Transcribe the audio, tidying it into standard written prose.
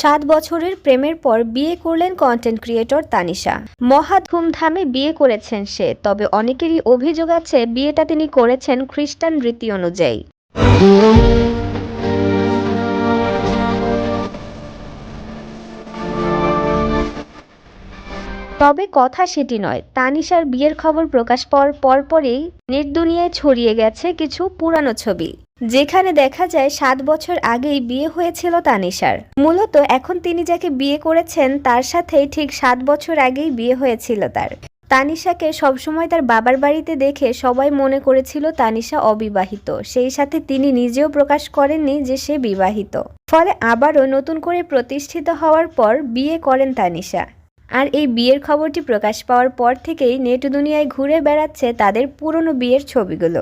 7 বছরের প্রেমের পর বিয়ে করলেন কন্টেন্ট ক্রিয়েটর তানিশা। মহা ধুমধামে বিয়ে করেছেন সে, তবে অনেকেরই অভিযোগ আছে বিয়েটা তিনি করেছেন খ্রিস্টান রীতি অনুযায়ী। তবে কথা সেটি নয়, তানিশার বিয়ের খবর প্রকাশ পাওয়ার পরপরই নেট দুনিয়ায় ছড়িয়ে গেছে কিছু পুরানো ছবি, যেখানে দেখা যায় 7 বছর আগেই বিয়ে হয়েছিল তানিশার। মূলত এখন তিনি যাকে বিয়ে করেছেন তার সাথেই ঠিক 7 বছর আগেই বিয়ে হয়েছিল তার। তানিশাকে সবসময় তার বাবার বাড়িতে দেখে সবাই মনে করেছিল তানিশা অবিবাহিত, সেই সাথে তিনি নিজেও প্রকাশ করেননি যে সে বিবাহিত। ফলে আবারও নতুন করে প্রতিষ্ঠিত হওয়ার পর বিয়ে করেন তানিশা। আর এই বিয়ের খবরটি প্রকাশ পাওয়ার পর থেকেই নেট দুনিয়ায় ঘুরে বেড়াচ্ছে তাদের পুরনো বিয়ের ছবিগুলো।